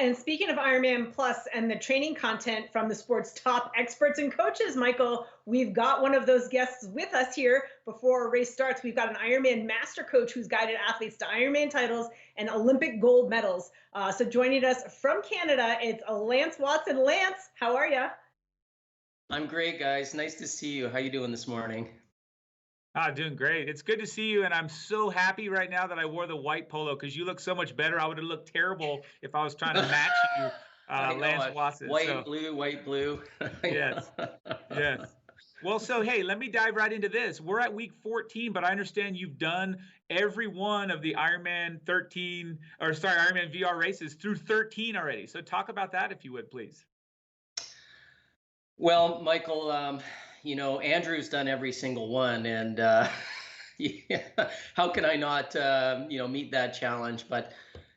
and speaking of Ironman Plus and the training content from the sport's top experts and coaches, Michael, we've got one of those guests with us here before a race starts. We've got an Ironman Master Coach who's guided athletes to Ironman titles and Olympic gold medals. So joining us from Canada, it's Lance Watson. Lance, how are you? I'm great, guys. Nice to see you. How you doing this morning? Doing great. It's good to see you, and I'm so happy right now that I wore the white polo because you look so much better. I would have looked terrible if I was trying to match you, I know Lance it. Watson. White, blue, white, blue. Yes, yes. Well, so hey, let me dive right into this. We're at week 14, but I understand you've done every one of the Ironman VR races through 13 already. So talk about that if you would, please. Well, Michael, Andrew's done every single one, and yeah, how can I not, meet that challenge? But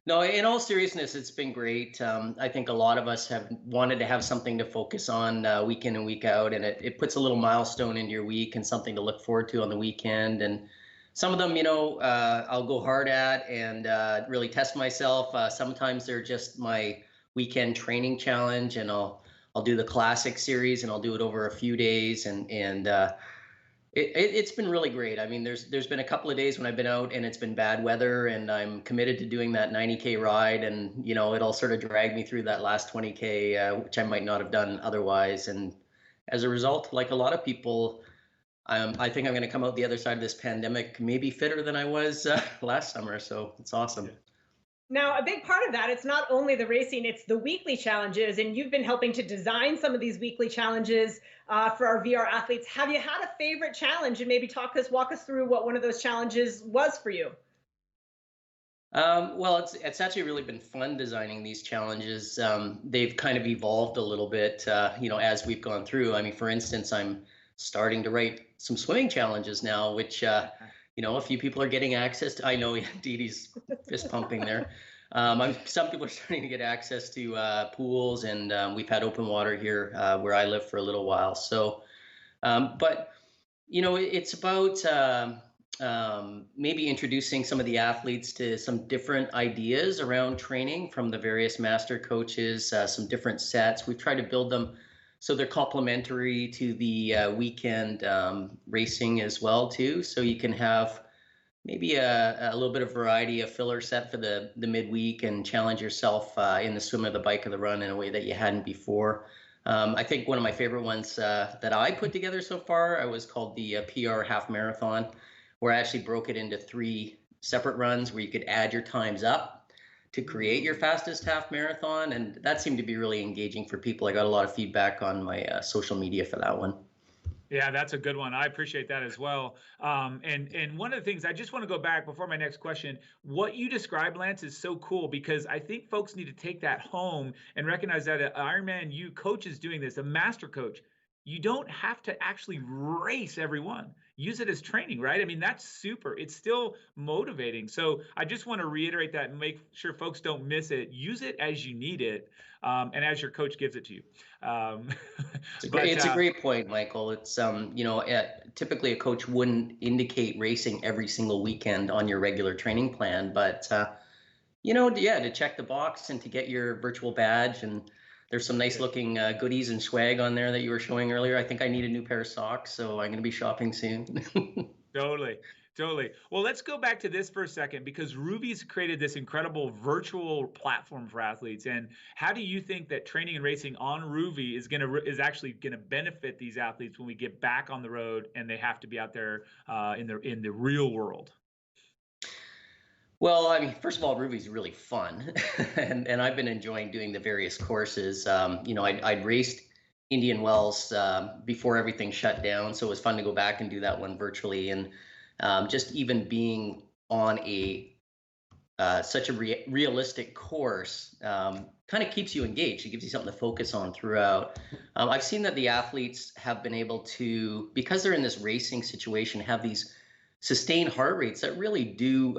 no, in all seriousness, it's been great. I think a lot of us have wanted to have something to focus on week in and week out, and it puts a little milestone into your week and something to look forward to on the weekend. And some of them, I'll go hard at and really test myself. Sometimes they're just my weekend training challenge, and I'll do the classic series, and I'll do it over a few days, and it's been really great. I mean, there's been a couple of days when I've been out and it's been bad weather, and I'm committed to doing that 90K ride, and it'll sort of drag me through that last 20K, which I might not have done otherwise. And as a result, like a lot of people, I think I'm going to come out the other side of this pandemic maybe fitter than I was last summer. So it's awesome. Now, a big part of that, it's not only the racing, it's the weekly challenges. And you've been helping to design some of these weekly challenges for our VR athletes. Have you had a favorite challenge, and maybe walk us through what one of those challenges was for you? Well, it's actually really been fun designing these challenges. They've kind of evolved a little bit, as we've gone through. I mean, for instance, I'm starting to write some swimming challenges now, which a few people are getting access to. I know Dee Dee's fist pumping there. Some people are starting to get access to pools, and we've had open water here where I live for a little while. So, but it's about maybe introducing some of the athletes to some different ideas around training from the various master coaches, some different sets. We've tried to build them so they're complementary to the weekend racing as well too. So you can have maybe a little bit of variety, a filler set for the midweek, and challenge yourself in the swim or the bike or the run in a way that you hadn't before. I think one of my favorite ones that I put together so far was called the PR half marathon, where I actually broke it into 3 separate runs where you could add your times up to create your fastest half marathon. And that seemed to be really engaging for people. I got a lot of feedback on my social media for that one. Yeah, that's a good one. I appreciate that as well. And one of the things I just want to go back before my next question, what you described, Lance, is so cool, because I think folks need to take that home and recognize that an Ironman U coach is doing this, a master coach. You don't have to actually race everyone. Use it as training, right? I mean, that's super. It's still motivating. So I just want to reiterate that and make sure folks don't miss it. Use it as you need it, and as your coach gives it to you. It's a great point, Michael. It's typically a coach wouldn't indicate racing every single weekend on your regular training plan, but to check the box and to get your virtual badge. And there's some nice looking goodies and swag on there that you were showing earlier. I think I need a new pair of socks, so I'm going to be shopping soon. Totally. Well, let's go back to this for a second, because Ruby's created this incredible virtual platform for athletes. And how do you think that training and racing on Ruby is actually going to benefit these athletes when we get back on the road and they have to be out there in the real world? Well, I mean, first of all, Ruby's really fun, and I've been enjoying doing the various courses. I'd raced Indian Wells before everything shut down, so it was fun to go back and do that one virtually. And just even being on such a realistic course kind of keeps you engaged. It gives you something to focus on throughout. I've seen that the athletes have been able to, because they're in this racing situation, have these sustained heart rates that really do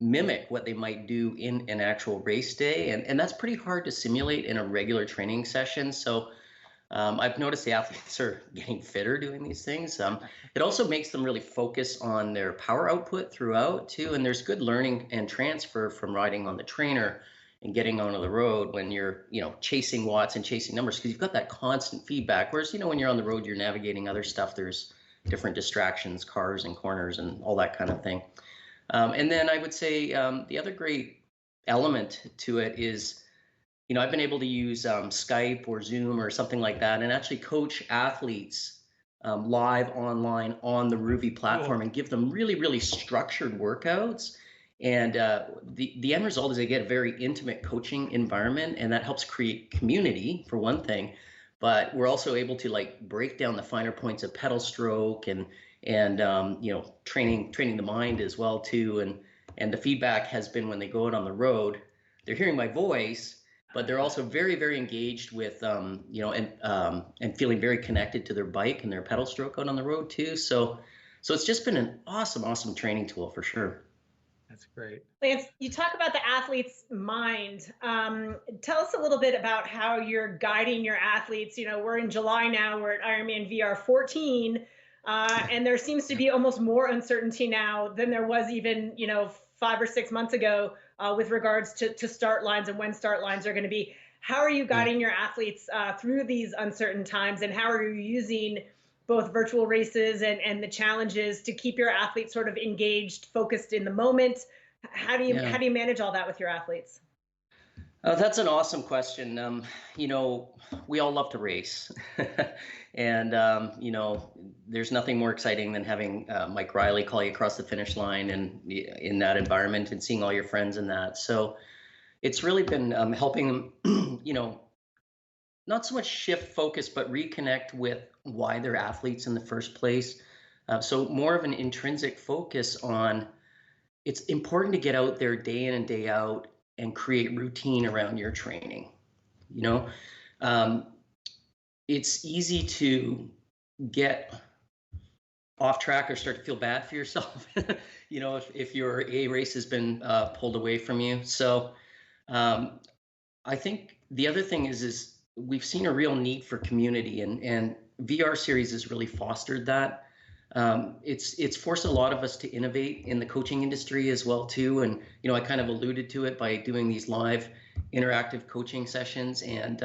mimic what they might do in an actual race day. And that's pretty hard to simulate in a regular training session. So I've noticed the athletes are getting fitter doing these things. It also makes them really focus on their power output throughout too. And there's good learning and transfer from riding on the trainer and getting onto the road when you're, chasing watts and chasing numbers, because you've got that constant feedback. Whereas, when you're on the road, you're navigating other stuff. There's different distractions, cars and corners and all that kind of thing. And then I would say the other great element to it is, I've been able to use Skype or Zoom or something like that and actually coach athletes live online on the Ruby platform and give them really, really structured workouts. And the end result is they get a very intimate coaching environment, and that helps create community for one thing. But we're also able to break down the finer points of pedal stroke and training the mind as well too. And the feedback has been when they go out on the road, they're hearing my voice, but they're also very, very engaged with and feeling very connected to their bike and their pedal stroke out on the road too. So it's just been an awesome training tool for sure. That's great. Lance, you talk about the athlete's mind. Tell us a little bit about how you're guiding your athletes. We're in July now, we're at Ironman VR14, and there seems to be almost more uncertainty now than there was even, 5 or 6 months ago with regards to start lines and when start lines are going to be. How are you guiding your athletes through these uncertain times, and how are you using both virtual races and the challenges to keep your athletes sort of engaged, focused in the moment? How do you manage all that with your athletes? That's an awesome question. We all love to race, and there's nothing more exciting than having Mike Riley call you across the finish line and in that environment and seeing all your friends in that. So it's really been helping them, not so much shift focus, but reconnect with why they're athletes in the first place. So more of an intrinsic focus on it's important to get out there day in and day out and create routine around your training. It's easy to get off track or start to feel bad for yourself, if your A race has been pulled away from you. So I think the other thing is we've seen a real need for community, and VR series has really fostered that. It's forced a lot of us to innovate in the coaching industry as well too. And, I kind of alluded to it by doing these live interactive coaching sessions. And,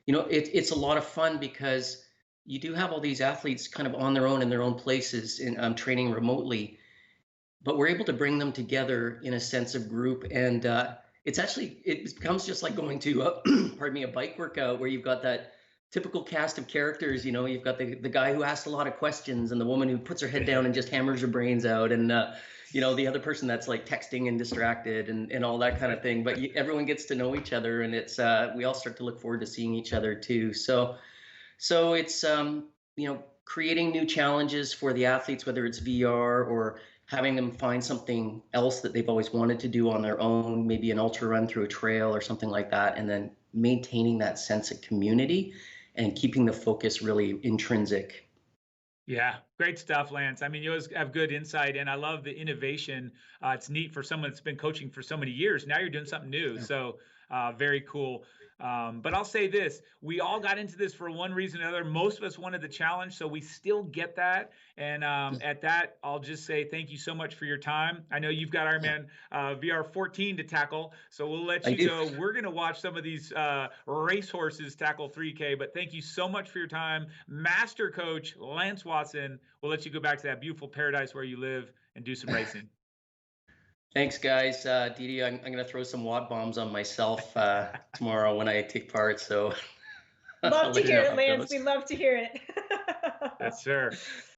it's a lot of fun because you do have all these athletes kind of on their own in their own places in training remotely, but we're able to bring them together in a sense of group. And it becomes just like going to a bike workout where you've got that typical cast of characters. You've got the guy who asks a lot of questions, and the woman who puts her head down and just hammers her brains out, and the other person that's like texting and distracted and all that kind of thing. But everyone gets to know each other, and it's we all start to look forward to seeing each other too. So it's creating new challenges for the athletes, whether it's VR or having them find something else that they've always wanted to do on their own, maybe an ultra run through a trail or something like that, and then maintaining that sense of community and keeping the focus really intrinsic. Yeah, great stuff, Lance. I mean, you always have good insight, and I love the innovation. It's neat for someone that's been coaching for so many years. Now you're doing something new. So very cool. But I'll say this, we all got into this for one reason or another. Most of us wanted the challenge, so we still get that. And at that, I'll just say thank you so much for your time. I know you've got Ironman VR14 to tackle, so we'll let you go. We're going to watch some of these racehorses tackle 3K, but thank you so much for your time. Master Coach Lance Watson, we'll let you go back to that beautiful paradise where you live and do some racing. Thanks, guys. Didi, I'm going to throw some watt bombs on myself tomorrow when I take part. So love to hear it, Lance. We love to hear it. Yes, sir.